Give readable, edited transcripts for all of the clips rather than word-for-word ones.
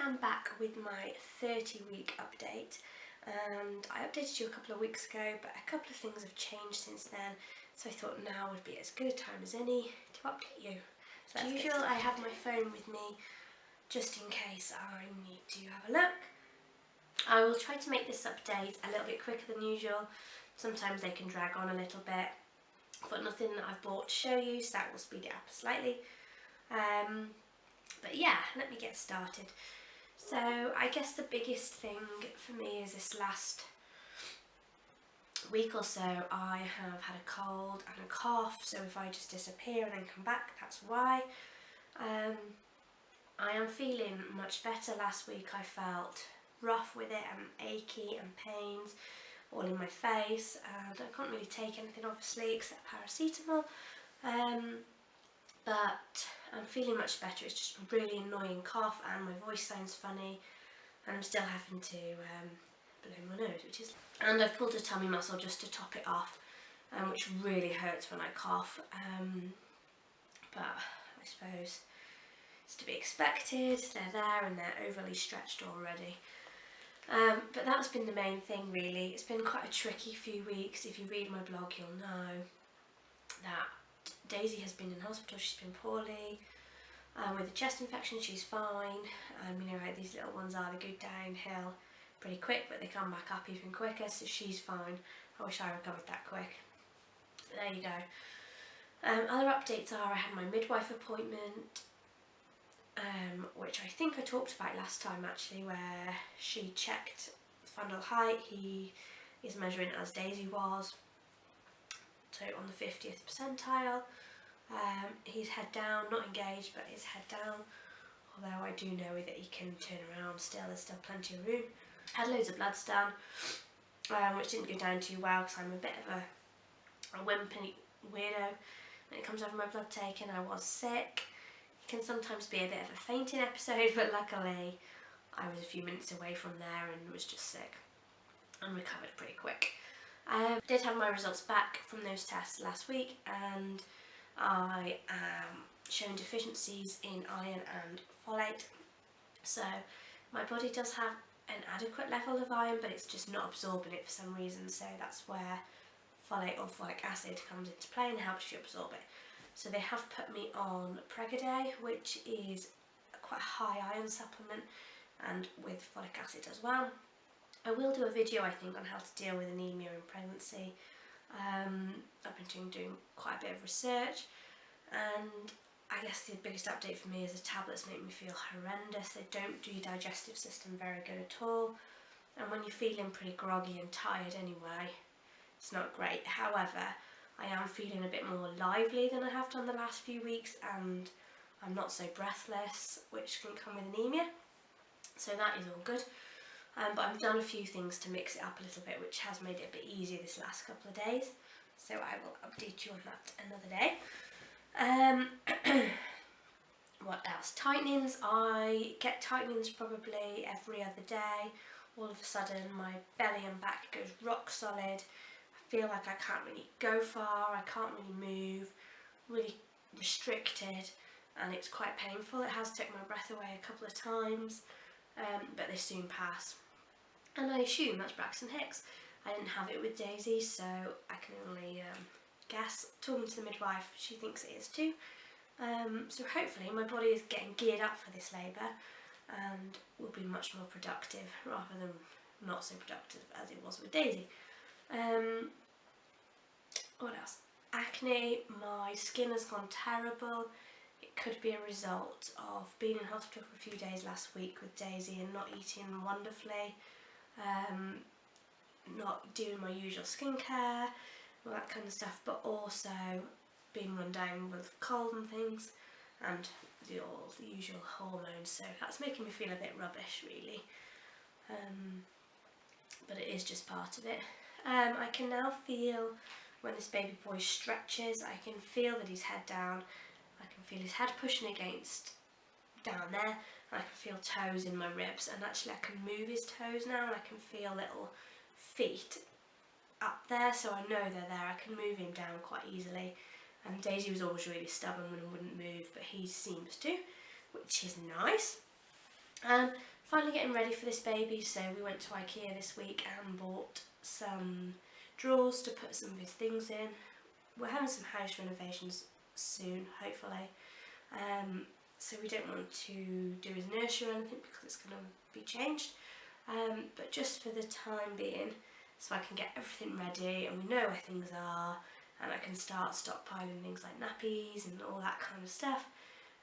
am back with my 30-week update, and I updated you a couple of weeks ago, but a couple of things have changed since then, so I thought now would be as good a time as any to update you. So as usual, I have my phone with me just in case I need to have a look. I will try to make this update a little bit quicker than usual. Sometimes they can drag on a little bit. I've got nothing that I've bought to show you, so that will speed it up slightly. But yeah, let me get started. So I guess the biggest thing for me is this last week or so I have had a cold and a cough, so if I just disappear and then come back, that's why. I am feeling much better. Last week I felt rough with it and achy and pains all in my face, and I can't really take anything obviously except paracetamol. But I'm feeling much better. It's just a really annoying cough and my voice sounds funny, and I'm still having to blow my nose, and I've pulled a tummy muscle just to top it off, which really hurts when I cough, but I suppose it's to be expected. They're there and they're overly stretched already. But that's been the main thing really. It's been quite a tricky few weeks. If you read my blog you'll know that Daisy has been in hospital. She's been poorly with a chest infection. She's fine. You know how these little ones are, they go downhill pretty quick but they come back up even quicker, so she's fine. I wish I recovered that quick. But there you go. Other updates are I had my midwife appointment, which I think I talked about last time actually, where she checked fundal height. He is measuring as Daisy was, so on the 50th percentile. He's head down, not engaged, but his head down, although I do know that he can turn around still, there's still plenty of room. Had loads of bloods done, which didn't go down too well because I'm a bit of a wimpy weirdo when it comes over my blood taking. I was sick. It can sometimes be a bit of a fainting episode, but luckily I was a few minutes away from there and was just sick and recovered pretty quick. Did have my results back from those tests last week, and I am showing deficiencies in iron and folate. So my body does have an adequate level of iron, but it's just not absorbing it for some reason, so that's where folate or folic acid comes into play and helps you absorb it. So they have put me on Pregaday, which is quite a high iron supplement, and with folic acid as well. I will do a video I think on how to deal with anemia in pregnancy. I've been doing quite a bit of research, and I guess the biggest update for me is the tablets make me feel horrendous. They don't do your digestive system very good at all, and when you're feeling pretty groggy and tired anyway, it's not great. However, I am feeling a bit more lively than I have done the last few weeks, and I'm not so breathless, which can come with anemia, so that is all good. But I've done a few things to mix it up a little bit, which has made it a bit easier this last couple of days, so I will update you on that another day. What else? Tightenings. I get tightenings probably every other day. All of a sudden my belly and back goes rock solid. I feel like I can't really go far, I can't really move, really restricted, and it's quite painful. It has taken my breath away a couple of times, but they soon pass. And I assume that's Braxton Hicks. I didn't have it with Daisy, so I can only guess. Talking to the midwife, she thinks it is too. So hopefully my body is getting geared up for this labour and will be much more productive rather than not so productive as it was with Daisy. What else? Acne. My skin has gone terrible. It could be a result of being in hospital for a few days last week with Daisy and not eating wonderfully, not doing my usual skincare, all that kind of stuff, but also being run down with cold and things, and all the usual hormones, so that's making me feel a bit rubbish really, but it is just part of it. I can now feel when this baby boy stretches, I can feel that he's head down, I can feel his head pushing against down there, and I can feel toes in my ribs, and actually I can move his toes now, and I can feel little feet up there, so I know they're there. I can move him down quite easily. And Daisy was always really stubborn and wouldn't move, but he seems to, which is nice. finally getting ready for this baby, so we went to IKEA this week and bought some drawers to put some of his things in. We're having some house renovations soon, hopefully, so we don't want to do his nursery or anything because it's going to be changed, but just for the time being, so I can get everything ready and we know where things are, and I can start stockpiling things like nappies and all that kind of stuff,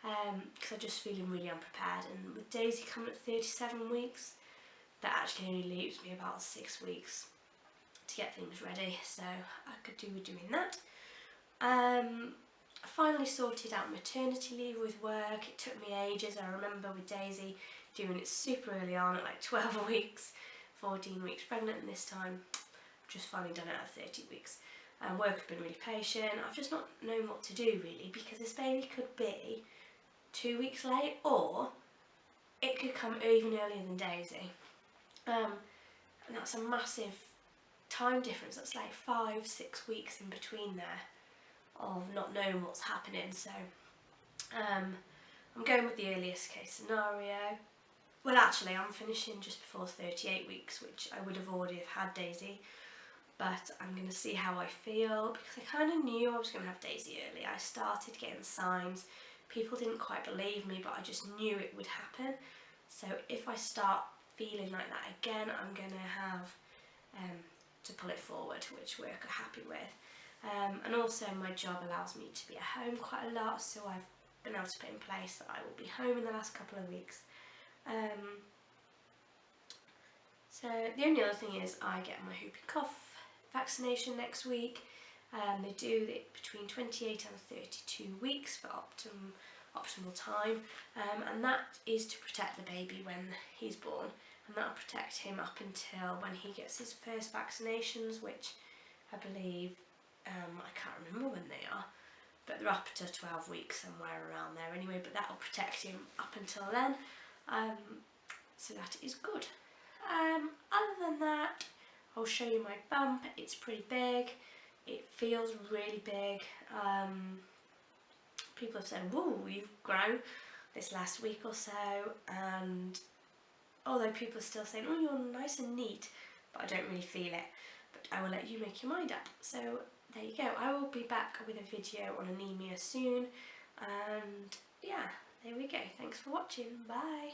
because I'm just feeling really unprepared. And with Daisy coming at 37 weeks, that actually only leaves me about 6 weeks to get things ready, so I could do with doing that. I finally sorted out maternity leave with work. It took me ages. I remember with Daisy doing it super early on at like 12 weeks, 14 weeks pregnant, and this time I've just finally done it at 30 weeks. Work has been really patient. I've just not known what to do really, because this baby could be 2 weeks late, or it could come even earlier than Daisy, and that's a massive time difference. That's like 5-6 weeks in between there of not knowing what's happening. So I'm going with the earliest case scenario. Well, actually I'm finishing just before 38 weeks, which I would have already have had Daisy, but I'm going to see how I feel, because I kind of knew I was going to have Daisy early. I started getting signs. People didn't quite believe me, but I just knew it would happen. So if I start feeling like that again, I'm going to have to pull it forward, which we're happy with. And also my job allows me to be at home quite a lot, so I've been able to put in place that I will be home in the last couple of weeks. So the only other thing is I get my whooping cough vaccination next week. They do it between 28 and 32 weeks for optimal time, and that is to protect the baby when he's born, and that'll protect him up until when he gets his first vaccinations, which I believe, I can't remember when they are, but they're up to 12 weeks, somewhere around there anyway, but that'll protect him up until then, so that is good. Other than that, I'll show you my bump. It's pretty big, it feels really big. People have said, whoa, you've grown this last week or so, and although people are still saying, oh, you're nice and neat, but I don't really feel it. But I will let you make your mind up. So there you go. I will be back with a video on anaemia soon, and yeah, there we go. Thanks for watching. Bye.